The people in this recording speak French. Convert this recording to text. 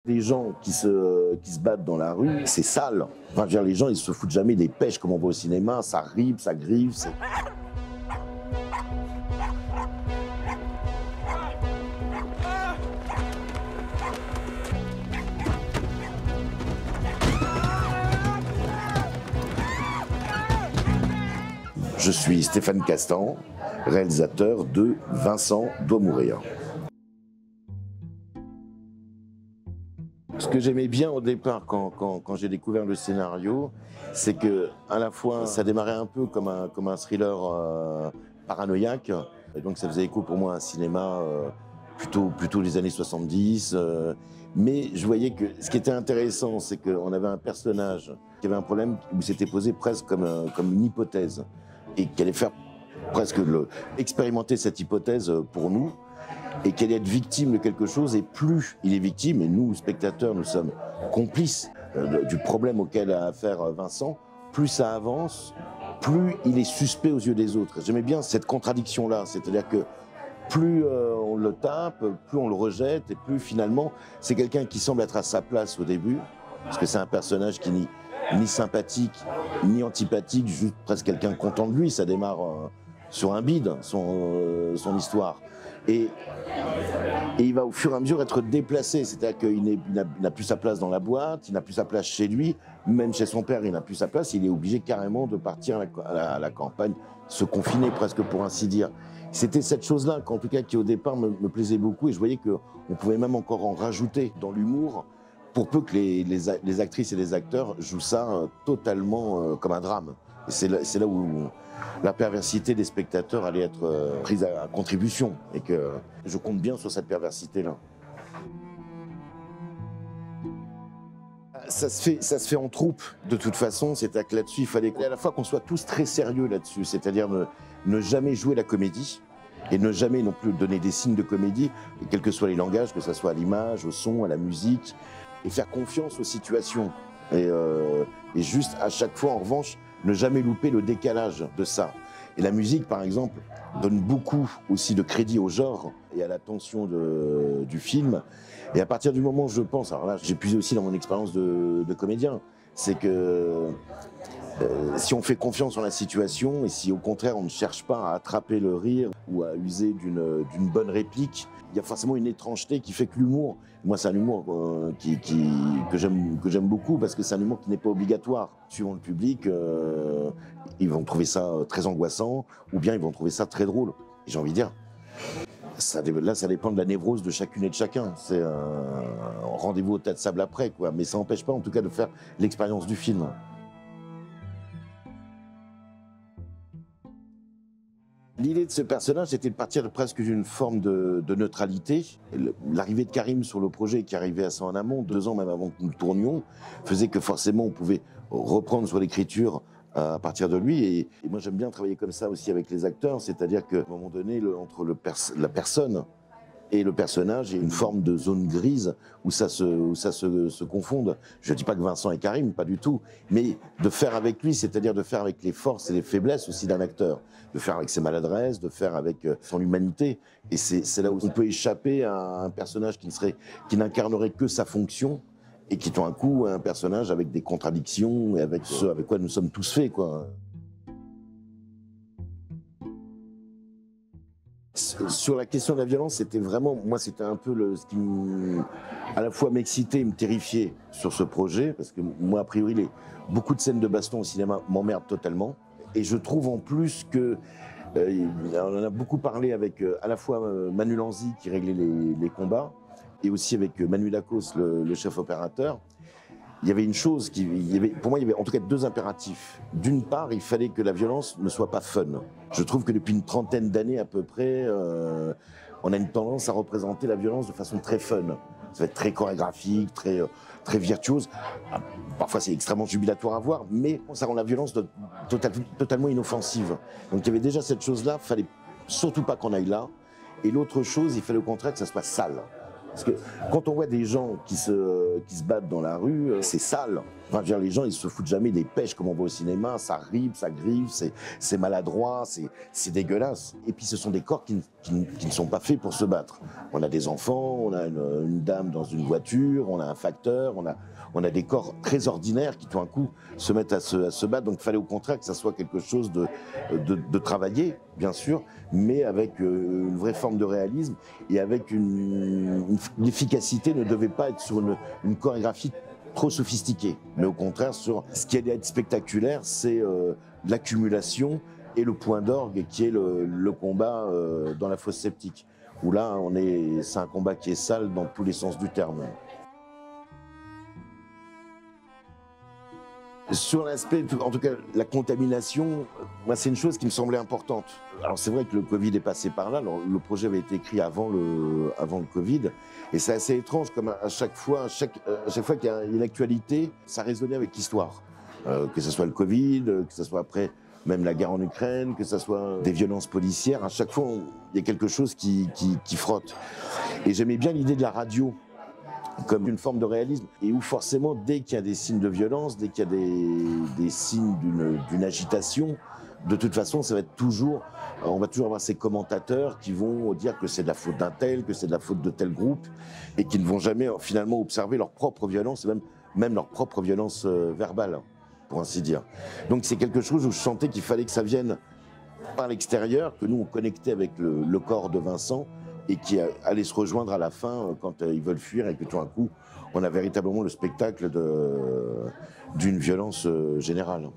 Les gens qui se battent dans la rue, c'est sale. Enfin, je veux dire, les gens, ils se foutent jamais des pêches comme on voit au cinéma, ça ripe, ça griffe. Je suis Stéphane Castan, réalisateur de Vincent doit mourir. Ce que j'aimais bien au départ quand j'ai découvert le scénario, c'est que à la fois ça démarrait un peu comme un thriller paranoïaque, et donc ça faisait écho pour moi à un cinéma plutôt des années 70, mais je voyais que ce qui était intéressant, c'est qu'on avait un personnage qui avait un problème où c'était posé presque comme une hypothèse, et qui allait faire presque expérimenter cette hypothèse pour nous, et qu'elle est victime de quelque chose, et plus il est victime, et nous, spectateurs, nous sommes complices du problème auquel a affaire Vincent, plus ça avance, plus il est suspect aux yeux des autres. J'aimais bien cette contradiction-là, c'est-à-dire que plus on le tape, plus on le rejette, et plus finalement, c'est quelqu'un qui semble être à sa place au début, parce que c'est un personnage qui n'est ni sympathique, ni antipathique, juste presque quelqu'un content de lui, ça démarre sur un bide, son histoire. Et il va au fur et à mesure être déplacé, c'est-à-dire qu'il n'a plus sa place dans la boîte, il n'a plus sa place chez lui, même chez son père il n'a plus sa place, il est obligé carrément de partir à la campagne, se confiner presque pour ainsi dire. C'était cette chose-là, en tout cas, qui au départ me plaisait beaucoup, et je voyais qu'on pouvait même encore en rajouter dans l'humour, pour peu que les actrices et les acteurs jouent ça totalement comme un drame. Et c'est là où la perversité des spectateurs allait être prise à contribution, et que je compte bien sur cette perversité-là. Ça se fait en troupe, de toute façon, c'est-à-dire que là-dessus, il fallait à la fois qu'on soit tous très sérieux là-dessus, c'est-à-dire ne jamais jouer la comédie, et ne jamais non plus donner des signes de comédie, quels que soient les langages, que ce soit à l'image, au son, à la musique, et faire confiance aux situations. Et juste à chaque fois, en revanche, ne jamais louper le décalage de ça. Et la musique, par exemple, donne beaucoup aussi de crédit au genre et à la tension du film. Et à partir du moment où je pense, alors là, j'ai puisé aussi dans mon expérience de comédien, c'est que si on fait confiance en la situation, et si au contraire on ne cherche pas à attraper le rire ou à user d'une bonne réplique, il y a forcément une étrangeté qui fait que l'humour, moi c'est un humour que j'aime beaucoup, parce que c'est un humour qui n'est pas obligatoire. Suivant le public, ils vont trouver ça très angoissant, ou bien ils vont trouver ça très drôle. Et j'ai envie de dire, là ça dépend de la névrose de chacune et de chacun. C'est un rendez-vous au tas de sable après, quoi. Mais ça n'empêche pas en tout cas de faire l'expérience du film. L'idée de ce personnage, c'était de partir presque d'une forme de neutralité. L'arrivée de Karim sur le projet, qui arrivait assez en amont, 2 ans même avant que nous le tournions, faisait que forcément on pouvait reprendre sur l'écriture à partir de lui. Et moi j'aime bien travailler comme ça aussi avec les acteurs, c'est-à-dire qu'à un moment donné, entre la personne et le personnage, il y a une forme de zone grise où ça se confonde. Je ne dis pas que Vincent est Karim, pas du tout, mais de faire avec lui, c'est-à-dire de faire avec les forces et les faiblesses aussi d'un acteur, de faire avec ses maladresses, de faire avec son humanité. Et c'est là où on peut échapper à un personnage qui n'incarnerait que sa fonction, et qui tout d'un coup un personnage avec des contradictions et avec ce avec quoi nous sommes tous faits, quoi. Sur la question de la violence, c'était vraiment, moi c'était un peu ce qui à la fois m'excitait et me terrifiait sur ce projet, parce que moi a priori beaucoup de scènes de baston au cinéma m'emmerdent totalement, et je trouve en plus que on en a beaucoup parlé avec à la fois Manu Lanzi qui réglait les combats, et aussi avec Manu Lacoste, le chef opérateur. Il y avait une chose, pour moi, il y avait en tout cas 2 impératifs. D'une part, il fallait que la violence ne soit pas fun. Je trouve que depuis une 30aine d'années à peu près, on a une tendance à représenter la violence de façon très fun. Ça va être très chorégraphique, très virtuose. Parfois, c'est extrêmement jubilatoire à voir, mais ça rend la violence totalement inoffensive. Donc il y avait déjà cette chose-là, il ne fallait surtout pas qu'on aille là. Et l'autre chose, il fallait au contraire que ça soit sale. Parce que quand on voit des gens qui se battent dans la rue, c'est sale. Enfin, je veux dire, les gens, ils se foutent jamais des pêches comme on voit au cinéma. Ça ripe, ça griffe, c'est maladroit, c'est dégueulasse. Et puis, ce sont des corps qui ne sont pas faits pour se battre. On a des enfants, on a une dame dans une voiture, on a un facteur, on a des corps très ordinaires qui, tout d'un coup, se mettent à se battre. Donc, il fallait au contraire que ça soit quelque chose de travaillé, bien sûr, mais avec une vraie forme de réalisme et avec l'efficacité ne devait pas être sur une chorégraphie trop sophistiquée, mais au contraire, sur ce qui allait être spectaculaire, c'est l'accumulation et le point d'orgue qui est le combat dans la fosse septique. Où là, c'est un combat qui est sale dans tous les sens du terme. Sur l'aspect, en tout cas, la contamination, moi, c'est une chose qui me semblait importante. Alors, c'est vrai que le Covid est passé par là. Alors, le projet avait été écrit avant le Covid. Et c'est assez étrange, comme à chaque fois qu'il y a une actualité, ça résonnait avec l'histoire. Que ce soit le Covid, que ce soit après même la guerre en Ukraine, que ce soit des violences policières. À chaque fois, il y a quelque chose qui frotte. Et j'aimais bien l'idée de la radio comme une forme de réalisme, et où forcément, dès qu'il y a des signes de violence, dès qu'il y a des signes d'une agitation, de toute façon, on va toujours avoir ces commentateurs qui vont dire que c'est de la faute d'un tel, que c'est de la faute de tel groupe, et qui ne vont jamais finalement observer leur propre violence, et même leur propre violence verbale, pour ainsi dire. Donc c'est quelque chose où je sentais qu'il fallait que ça vienne par l'extérieur, que nous on connectait avec le corps de Vincent, et qui allait se rejoindre à la fin quand ils veulent fuir et que tout d'un coup, on a véritablement le spectacle d'une violence générale.